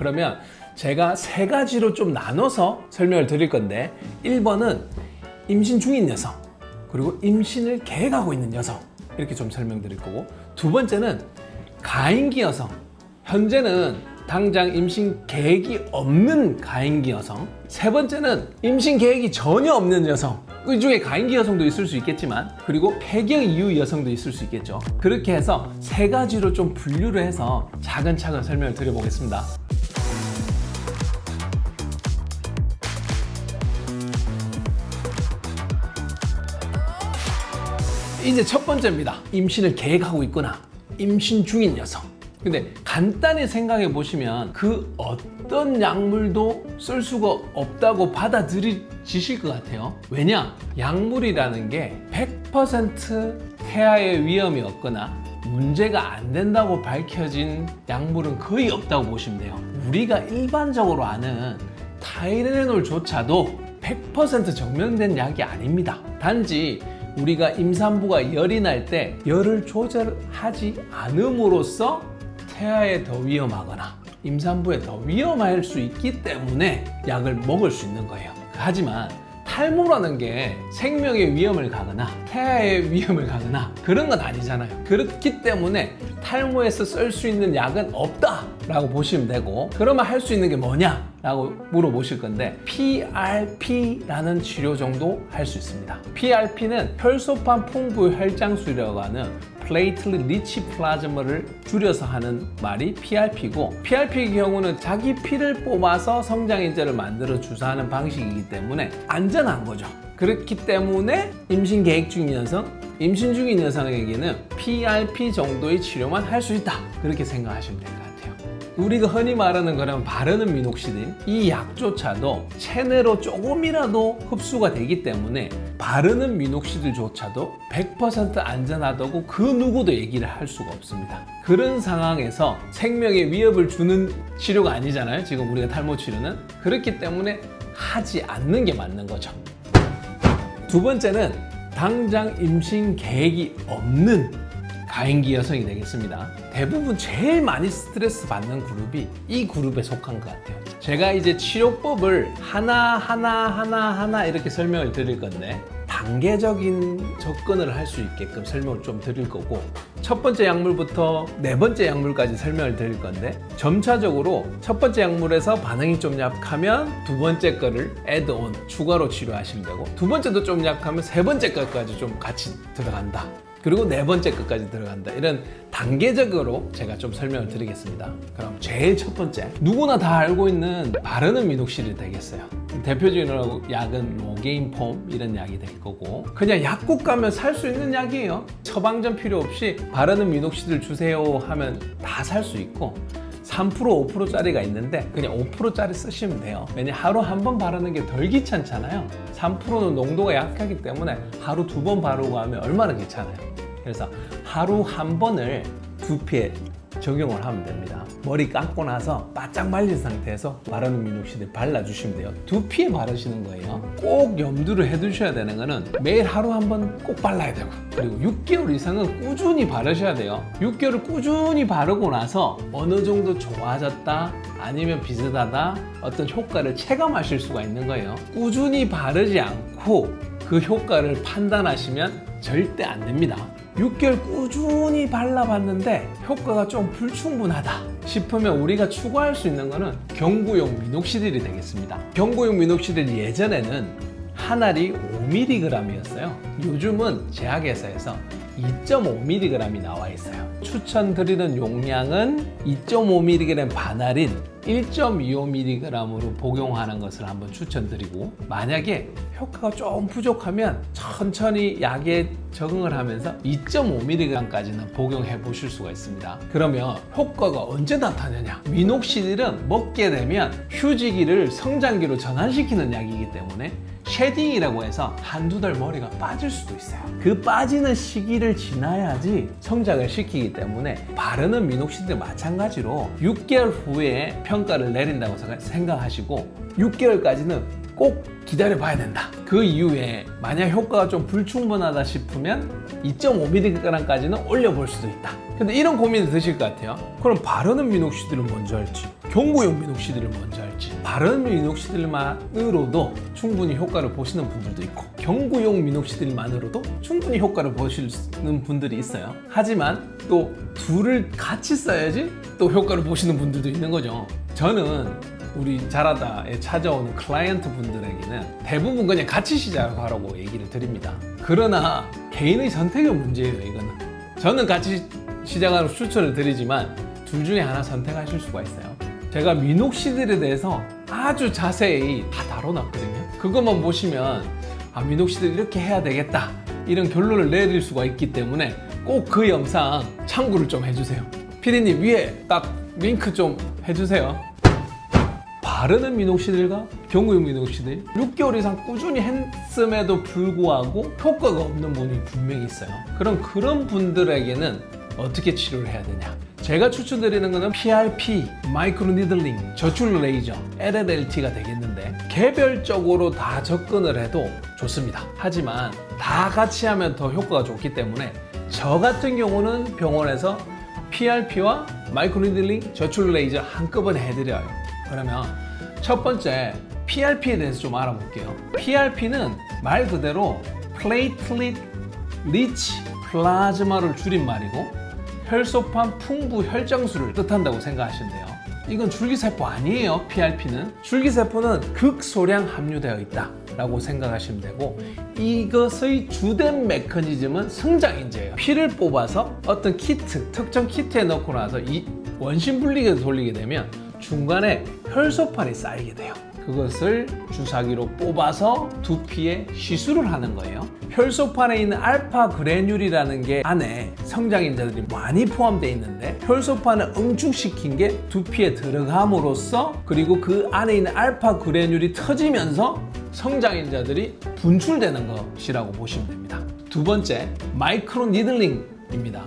그러면 제가 세 가지로 좀 나눠서 설명을 드릴 건데 1번은 임신 중인 여성, 그리고 임신을 계획하고 있는 여성, 이렇게 좀 설명드릴 거고, 두 번째는 가임기 여성, 현재는 당장 임신 계획이 없는 가임기 여성, 세 번째는 임신 계획이 전혀 없는 여성, 그 중에 가임기 여성도 있을 수 있겠지만, 그리고 폐경 이후 여성도 있을 수 있겠죠. 그렇게 해서 세 가지로 좀 분류를 해서 차근차근 설명을 드려보겠습니다. 이제 첫 번째입니다. 임신을 계획하고 있거나 임신 중인 여성. 근데 간단히 생각해 보시면 그 어떤 약물도 쓸 수가 없다고 받아들이실 것 같아요. 왜냐? 약물이라는 게 100% 태아의 위험이 없거나 문제가 안 된다고 밝혀진 약물은 거의 없다고 보시면 돼요. 우리가 일반적으로 아는 타이레놀조차도 100% 증명된 약이 아닙니다. 단지 우리가 임산부가 열이 날 때 열을 조절하지 않음으로써 태아에 더 위험하거나 임산부에 더 위험할 수 있기 때문에 약을 먹을 수 있는 거예요. 하지만 탈모라는 게 생명의 위험을 가거나 태아의 위험을 가거나 그런 건 아니잖아요. 그렇기 때문에 탈모에서 쓸 수 있는 약은 없다라고 보시면 되고, 그러면 할 수 있는 게 뭐냐? 라고 물어보실 건데 PRP라는 치료 정도 할 수 있습니다. PRP는 혈소판 풍부 혈장술이라고 하는 플레이틀릿 리치 플라즈마를 줄여서 하는 말이 PRP고, PRP의 경우는 자기 피를 뽑아서 성장인자를 만들어 주사하는 방식이기 때문에 안전한 거죠. 그렇기 때문에 임신 계획 중인 여성, 임신 중인 여성에게는 PRP 정도의 치료만 할 수 있다, 그렇게 생각하시면 될 것 같아요. 우리가 흔히 말하는 그런 바르는 미녹시딜, 이 약조차도 체내로 조금이라도 흡수가 되기 때문에 바르는 미녹시딜조차도 100% 안전하다고 그 누구도 얘기를 할 수가 없습니다. 그런 상황에서 생명에 위협을 주는 치료가 아니잖아요, 지금 우리가 탈모 치료는. 그렇기 때문에 하지 않는 게 맞는 거죠. 두 번째는 당장 임신 계획이 없는 가임기 여성이 되겠습니다. 대부분 제일 많이 스트레스 받는 그룹이 이 그룹에 속한 것 같아요. 제가 이제 치료법을 하나 이렇게 설명을 드릴 건데, 단계적인 접근을 할 수 있게끔 설명을 좀 드릴 거고, 첫 번째 약물부터 네 번째 약물까지 설명을 드릴 건데, 점차적으로 첫 번째 약물에서 반응이 좀 약하면 두 번째 거를 애드온, 추가로 치료하시면 되고, 두 번째도 좀 약하면 세 번째 거까지 좀 같이 들어간다, 그리고 네 번째 끝까지 들어간다, 이런 단계적으로 제가 좀 설명을 드리겠습니다. 그럼 제일 첫 번째, 누구나 다 알고 있는 바르는 미녹시딜이 되겠어요. 대표적인 약은 로게인 폼, 이런 약이 될 거고, 그냥 약국 가면 살 수 있는 약이에요. 처방전 필요 없이 바르는 미녹시딜 주세요 하면 다 살 수 있고, 3%, 5%짜리가 있는데 그냥 5%짜리 쓰시면 돼요. 왜냐, 하루 한 번 바르는 게 덜 귀찮잖아요. 3%는 농도가 약하기 때문에 하루 2번 바르고 하면 얼마나 귀찮아요. 그래서 하루 한 번을 두피에 적용을 하면 됩니다. 머리 감고 나서 바짝 말린 상태에서 바르는 미녹시딜 발라주시면 돼요. 두피에 바르시는 거예요. 꼭 염두를 해두셔야 되는 거는 매일 하루 한 번 꼭 발라야 되고, 그리고 6개월 이상은 꾸준히 바르셔야 돼요. 6개월을 꾸준히 바르고 나서 어느 정도 좋아졌다 아니면 비슷하다, 어떤 효과를 체감하실 수가 있는 거예요. 꾸준히 바르지 않고 그 효과를 판단하시면 절대 안 됩니다. 6개월 꾸준히 발라봤는데 효과가 좀 불충분하다 싶으면 우리가 추가할 수 있는 거는 경구용 미녹시딜이 되겠습니다. 경구용 미녹시딜 예전에는 한 알이 5mg이었어요. 요즘은 제약회사에서 2.5mg이 나와 있어요. 추천드리는 용량은 2.5mg 반알인 1.25mg으로 복용하는 것을 한번 추천드리고, 만약에 효과가 좀 부족하면 천천히 약에 적응을 하면서 2.5mg까지는 복용해 보실 수가 있습니다. 그러면 효과가 언제 나타나냐? 미녹시딜은 먹게 되면 휴지기를 성장기로 전환시키는 약이기 때문에 쉐딩이라고 해서 한두 달 머리가 빠질 수도 있어요. 그 빠지는 시기를 지나야지 성장을 시키기 때문에 바르는 미녹시딜 마찬가지로 6개월 후에 평가를 내린다고 생각하시고, 6개월까지는 꼭 기다려 봐야 된다. 그 이후에 만약 효과가 좀 불충분하다 싶으면 2.5mg까지는 올려볼 수도 있다. 근데 이런 고민이 드실 것 같아요. 그럼 바르는 미녹시딜을 먼저 할지, 경구용 미녹시딜을 먼저 할지. 바르는 미녹시딜만으로도 충분히 효과를 보시는 분들도 있고, 경구용 미녹시딜만으로도 충분히 효과를 보시는 분들이 있어요. 하지만 또 둘을 같이 써야지 또 효과를 보시는 분들도 있는 거죠. 저는 우리 자라다에 찾아오는 클라이언트 분들에게는 대부분 그냥 같이 시작하라고 얘기를 드립니다. 그러나 개인의 선택의 문제예요. 이거는 저는 같이 시작하는 추천을 드리지만 둘 중에 하나 선택하실 수가 있어요. 제가 미녹시딜에 대해서 아주 자세히 다 다뤄놨거든요. 그것만 보시면 미녹시딜 이렇게 해야 되겠다 이런 결론을 내릴 수가 있기 때문에 꼭 그 영상 참고를 좀 해주세요. 피디님 위에 딱 링크 좀 해주세요. 바르는 미녹시딜과 경구용 미녹시딜 6개월 이상 꾸준히 했음에도 불구하고 효과가 없는 분이 분명히 있어요. 그럼 그런 분들에게는 어떻게 치료를 해야 되냐? 제가 추천드리는 거는 PRP, 마이크로 니들링, 저출 레이저, LLLT가 되겠는데 개별적으로 다 접근을 해도 좋습니다. 하지만 다 같이 하면 더 효과가 좋기 때문에 저 같은 경우는 병원에서 PRP와 마이크로 니들링, 저출 레이저 한꺼번에 해드려요. 그러면 첫 번째 PRP에 대해서 좀 알아볼게요. PRP는 말 그대로 플레이틀릿 리치 플라즈마를 줄인 말이고 혈소판 풍부 혈장수를 뜻한다고 생각하시면 돼요. 이건 줄기세포 아니에요. PRP는 줄기세포는 극소량 함유되어 있다 라고 생각하시면 되고, 이것의 주된 메커니즘은 성장인자예요. 피를 뽑아서 어떤 키트, 특정 키트에 넣고 나서 이 원심 분리기를 돌리게 되면 중간에 혈소판이 쌓이게 돼요. 그것을 주사기로 뽑아서 두피에 시술을 하는 거예요. 혈소판에 있는 알파 그래뉼이라는 게 안에 성장인자들이 많이 포함되어 있는데 혈소판을 응축시킨 게 두피에 들어감으로써, 그리고 그 안에 있는 알파 그래뉼이 터지면서 성장인자들이 분출되는 것이라고 보시면 됩니다. 두 번째, 마이크로 니들링입니다.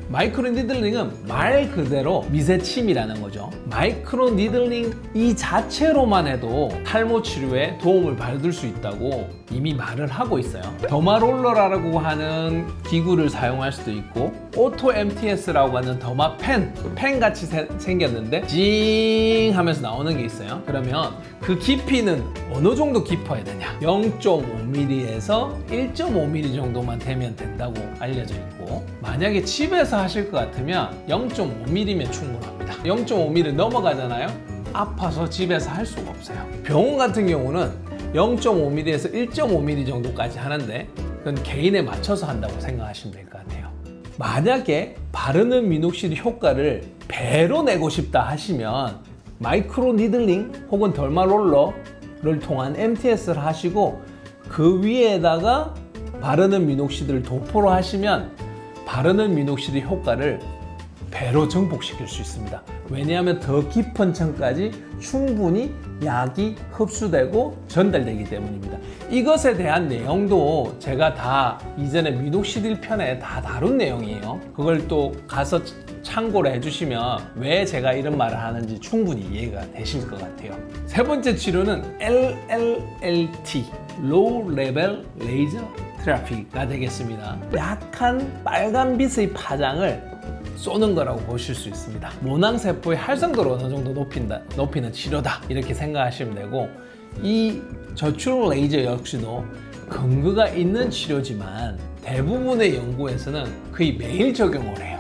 마이크로 니들링은 말 그대로 미세침이라는 거죠. 마이크로 니들링 이 자체로만 해도 탈모 치료에 도움을 받을 수 있다고 이미 말을 하고 있어요. 더마롤러라고 하는 기구를 사용할 수도 있고, 오토 MTS라고 하는 더마펜, 펜같이 생겼는데 징 하면서 나오는 게 있어요. 그러면 그 깊이는 어느 정도 깊어야 되냐? 0.5mm에서 1.5mm 정도만 되면 된다고 알려져 있고, 만약에 집에서 하실 것 같으면 0.5mm면 충분합니다. 0.5mm 넘어가잖아요? 아파서 집에서 할 수가 없어요. 병원 같은 경우는 0.5mm에서 1.5mm 정도까지 하는데 그건 개인에 맞춰서 한다고 생각하시면 될 것 같아요. 만약에 바르는 미녹시딜 효과를 배로 내고 싶다 하시면 마이크로 니들링 혹은 더마롤러를 통한 MTS를 하시고 그 위에다가 바르는 미녹시딜을 도포로 하시면 바르는 미녹시딜 효과를 배로 증폭시킬 수 있습니다. 왜냐하면 더 깊은 층까지 충분히 약이 흡수되고 전달되기 때문입니다. 이것에 대한 내용도 제가 다 이전에 미녹시딜 편에 다 다룬 내용이에요. 그걸 또 가서 참고를 해주시면 왜 제가 이런 말을 하는지 충분히 이해가 되실 것 같아요. 세 번째 치료는 LLLT, Low Level Laser Therapy가 되겠습니다. 약한 빨간빛의 파장을 쏘는 거라고 보실 수 있습니다. 모낭세포의 활성도를 어느 정도 높이는 치료다 이렇게 생각하시면 되고, 이 저출 레이저 역시도 근거가 있는 치료지만 대부분의 연구에서는 거의 매일 적용을 해요.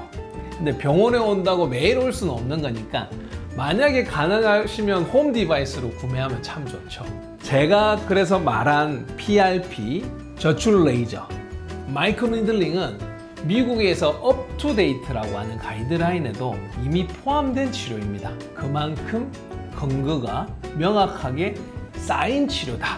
근데 병원에 온다고 매일 올 수는 없는 거니까 만약에 가능하시면 홈 디바이스로 구매하면 참 좋죠. 제가 그래서 말한 PRP, 저출 레이저, 마이크로 니들링은 미국에서 업투데이트라고 하는 가이드라인에도 이미 포함된 치료입니다. 그만큼 근거가 명확하게 쌓인 치료다.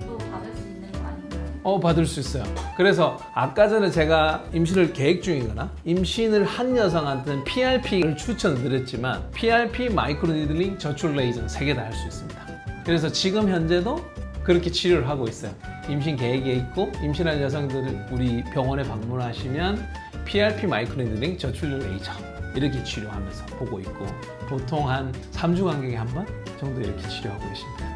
또 받을 수 있는 거 아닌가요? 받을 수 있어요. 그래서 아까 전에 제가 임신을 계획 중이거나 임신을 한 여성한테는 PRP를 추천드렸지만 PRP, 마이크로 니들링, 저출 레이저는 3개 다 할 수 있습니다. 그래서 지금 현재도 그렇게 치료를 하고 있어요. 임신 계획에 있고 임신한 여성들 우리 병원에 방문하시면 PRP, 마이크로 니들링, 저출 레이저 이렇게 치료하면서 보고 있고, 보통 한 3주 간격에 한 번 정도 이렇게 치료하고 계십니다.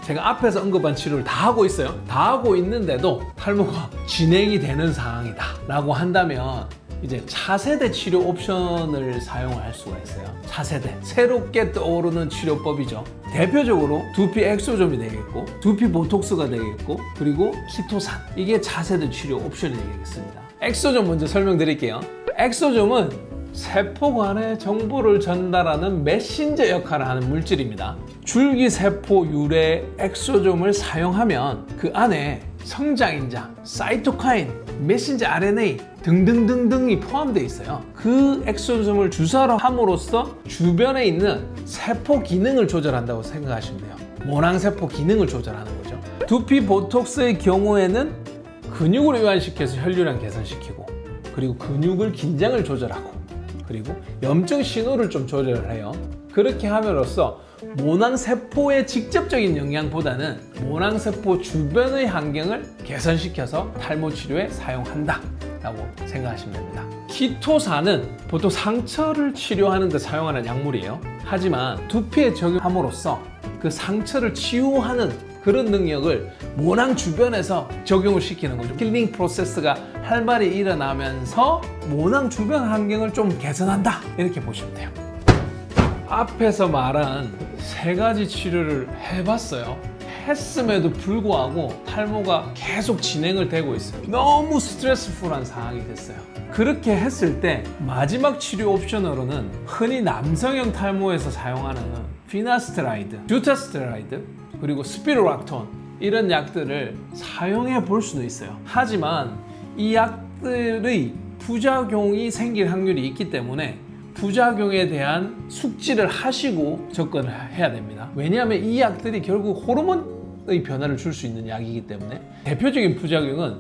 제가 앞에서 언급한 치료를 다 하고 있어요. 다 하고 있는데도 탈모가 진행이 되는 상황이다 라고 한다면 이제 차세대 치료 옵션을 사용할 수가 있어요. 차세대, 새롭게 떠오르는 치료법이죠. 대표적으로 두피 엑소점이 되겠고, 두피 보톡스가 되겠고, 그리고 키토산, 이게 차세대 치료 옵션이 되겠습니다. 엑소점 먼저 설명드릴게요. 엑소점은 세포간에 정보를 전달하는 메신저 역할을 하는 물질입니다. 줄기세포 유래 엑소점을 사용하면 그 안에 성장인자, 사이토카인, 메신저 RNA 등등등등이 포함되어 있어요. 그 엑소점을 주사로 함으로써 주변에 있는 세포 기능을 조절한다고 생각하시면 돼요. 모낭세포 기능을 조절하는 거죠. 두피 보톡스의 경우에는 근육을 이완시켜서 혈류량 개선시키고, 그리고 근육을 긴장을 조절하고, 그리고 염증 신호를 좀 조절을 해요. 그렇게 함으로써 모낭세포의 직접적인 영향보다는 모낭세포 주변의 환경을 개선시켜서 탈모 치료에 사용한다 라고 생각하시면 됩니다. 키토산은 보통 상처를 치료하는 데 사용하는 약물이에요. 하지만 두피에 적용함으로써 그 상처를 치유하는 그런 능력을 모낭 주변에서 적용을 시키는 거죠. 힐링 프로세스가 활발히 일어나면서 모낭 주변 환경을 좀 개선한다 이렇게 보시면 돼요. 앞에서 말한 세 가지 치료를 해봤어요. 했음에도 불구하고 탈모가 계속 진행을 되고 있어요. 너무 스트레스풀한 상황이 됐어요. 그렇게 했을 때 마지막 치료 옵션으로는 흔히 남성형 탈모에서 사용하는 피나스테라이드, 듀타스테라이드, 그리고 스피로락톤 이런 약들을 사용해 볼 수도 있어요. 하지만 이 약들의 부작용이 생길 확률이 있기 때문에 부작용에 대한 숙지를 하시고 접근을 해야 됩니다. 왜냐하면 이 약들이 결국 호르몬의 변화를 줄 수 있는 약이기 때문에 대표적인 부작용은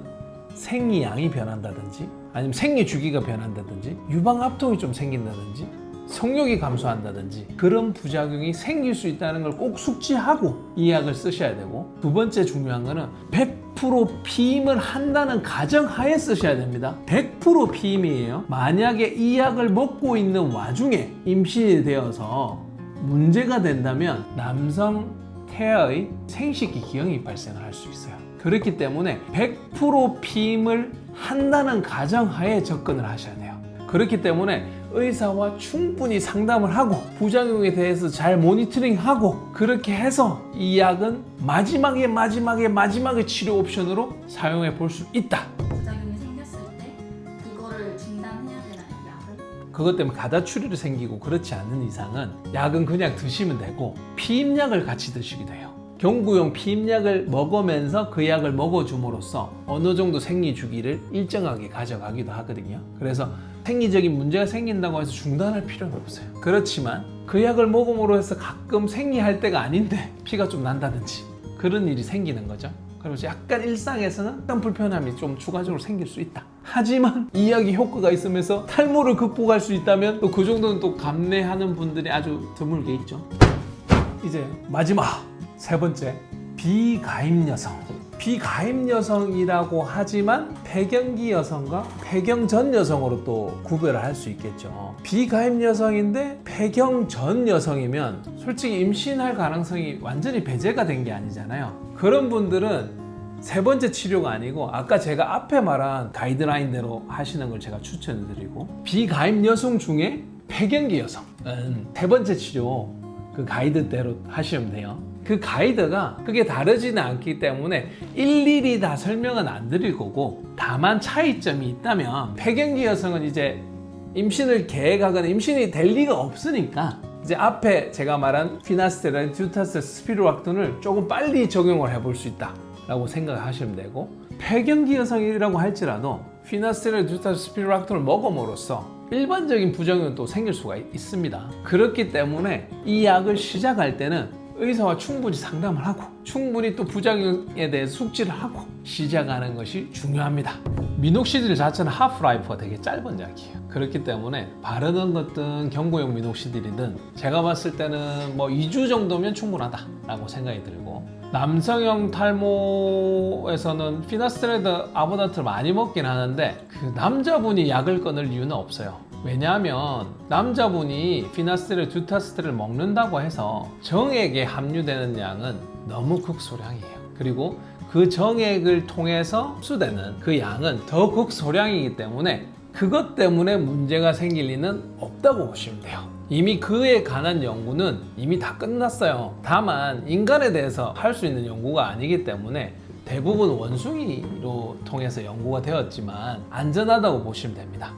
생리양이 변한다든지 아니면 생리 주기가 변한다든지 유방압통이 좀 생긴다든지 성욕이 감소한다든지 그런 부작용이 생길 수 있다는 걸 꼭 숙지하고 이 약을 쓰셔야 되고, 두 번째 중요한 거는 100% 피임을 한다는 가정하에 쓰셔야 됩니다. 100% 피임이에요. 만약에 이 약을 먹고 있는 와중에 임신이 되어서 문제가 된다면 남성 태아의 생식기 기형이 발생을 할 수 있어요. 그렇기 때문에 100% 피임을 한다는 가정하에 접근을 하셔야 돼요. 그렇기 때문에 의사와 충분히 상담을 하고 부작용에 대해서 잘 모니터링하고 그렇게 해서 이 약은 마지막에 치료 옵션으로 사용해 볼 수 있다. 부작용이 생겼을 때 그거를 중단해야 되나요, 약을? 그것 때문에 가다출혈이 생기고 그렇지 않는 이상은 약은 그냥 드시면 되고 피임약을 같이 드시기도 해요. 경구용 피임약을 먹으면서 그 약을 먹어줌으로써 어느 정도 생리 주기를 일정하게 가져가기도 하거든요. 그래서 생리적인 문제가 생긴다고 해서 중단할 필요는 없어요. 그렇지만 그 약을 먹음으로 해서 가끔 생리할 때가 아닌데 피가 좀 난다든지 그런 일이 생기는 거죠. 그러면서 약간 일상에서는 약간 불편함이 좀 추가적으로 생길 수 있다. 하지만 이 약이 효과가 있으면서 탈모를 극복할 수 있다면 또 그 정도는 또 감내하는 분들이 아주 드물게 있죠. 이제 마지막 세 번째, 비가임 여성. 비가임 여성이라고 하지만 폐경기 여성과 폐경 전 여성으로 또 구별을 할 수 있겠죠. 비가임 여성인데 폐경 전 여성이면 솔직히 임신할 가능성이 완전히 배제가 된 게 아니잖아요. 그런 분들은 세 번째 치료가 아니고 아까 제가 앞에 말한 가이드라인대로 하시는 걸 제가 추천을 드리고, 비가임 여성 중에 폐경기 여성은 세 번째 치료 그 가이드대로 하시면 돼요. 그 가이드가 크게 다르지는 않기 때문에 일일이 다 설명은 안 드릴 거고, 다만 차이점이 있다면 폐경기 여성은 이제 임신을 계획하거나 임신이 될 리가 없으니까 이제 앞에 제가 말한 피나스테라이드, 듀타스테라이드, 스피로락톤을 조금 빨리 적용을 해볼 수 있다 라고 생각하시면 되고, 폐경기 여성이라고 할지라도 피나스테라이드, 듀타스테라이드, 스피로락톤을 먹음으로써 일반적인 부작용은 또 생길 수가 있습니다. 그렇기 때문에 이 약을 시작할 때는 의사와 충분히 상담을 하고 충분히 또 부작용에 대해서 숙지를 하고 시작하는 것이 중요합니다. 미녹시딜 자체는 하프라이프가 되게 짧은 약이에요. 그렇기 때문에 바르는 것든 경구용 미녹시딜이든 제가 봤을 때는 뭐 2주 정도면 충분하다라고 생각이 들고, 남성형 탈모에서는 피나스테라이드 아보다트를 많이 먹긴 하는데 그 남자분이 약을 끊을 이유는 없어요. 왜냐하면 남자분이 피나스테릴, 듀타스테를 먹는다고 해서 정액에 함유되는 양은 너무 극소량이에요. 그리고 그 정액을 통해서 흡수되는 그 양은 더 극소량이기 때문에 그것 때문에 문제가 생길 리는 없다고 보시면 돼요. 이미 그에 관한 연구는 이미 다 끝났어요. 다만 인간에 대해서 할 수 있는 연구가 아니기 때문에 대부분 원숭이로 통해서 연구가 되었지만 안전하다고 보시면 됩니다.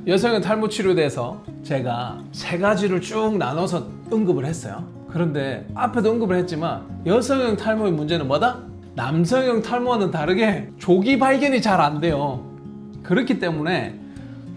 여성형 탈모 치료에 대해서 제가 3가지를 쭉 나눠서 언급을 했어요. 그런데 앞에도 언급을 했지만 여성형 탈모의 문제는 뭐다? 남성형 탈모와는 다르게 조기 발견이 잘 안 돼요. 그렇기 때문에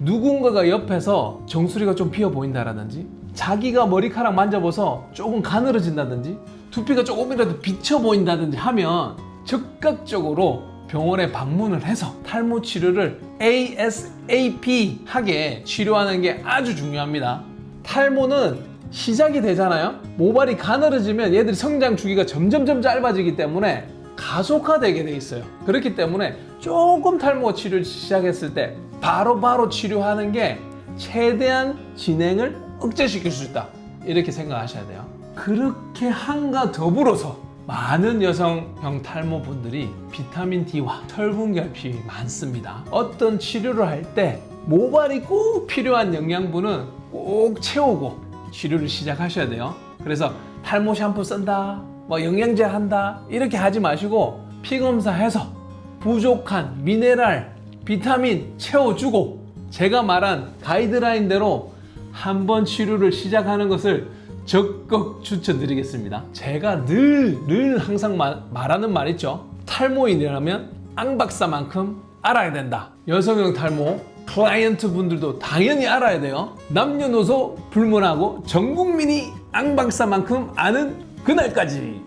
누군가가 옆에서 정수리가 좀 비어 보인다라든지 자기가 머리카락 만져봐서 조금 가늘어진다든지 두피가 조금이라도 비쳐 보인다든지 하면 즉각적으로 병원에 방문을 해서 탈모 치료를 ASAP 하게 치료하는 게 아주 중요합니다. 탈모는 시작이 되잖아요. 모발이 가늘어지면 얘들이 성장 주기가 점점 짧아지기 때문에 가속화되게 돼 있어요. 그렇기 때문에 조금 탈모 치료를 시작했을 때 바로 치료하는 게 최대한 진행을 억제시킬 수 있다, 이렇게 생각하셔야 돼요. 그렇게 한가 더불어서 많은 여성형 탈모 분들이 비타민 D와 철분 결핍이 많습니다. 어떤 치료를 할 때 모발이 꼭 필요한 영양분은 꼭 채우고 치료를 시작하셔야 돼요. 그래서 탈모 샴푸 쓴다, 뭐 영양제 한다, 이렇게 하지 마시고 피 검사해서 부족한 미네랄, 비타민 채워주고 제가 말한 가이드라인대로 한번 치료를 시작하는 것을 적극 추천드리겠습니다. 제가 늘 항상 말하는 말 있죠. 탈모인이라면 앙박사만큼 알아야 된다. 여성형 탈모 클라이언트 분들도 당연히 알아야 돼요. 남녀노소 불문하고 전 국민이 앙박사만큼 아는 그날까지.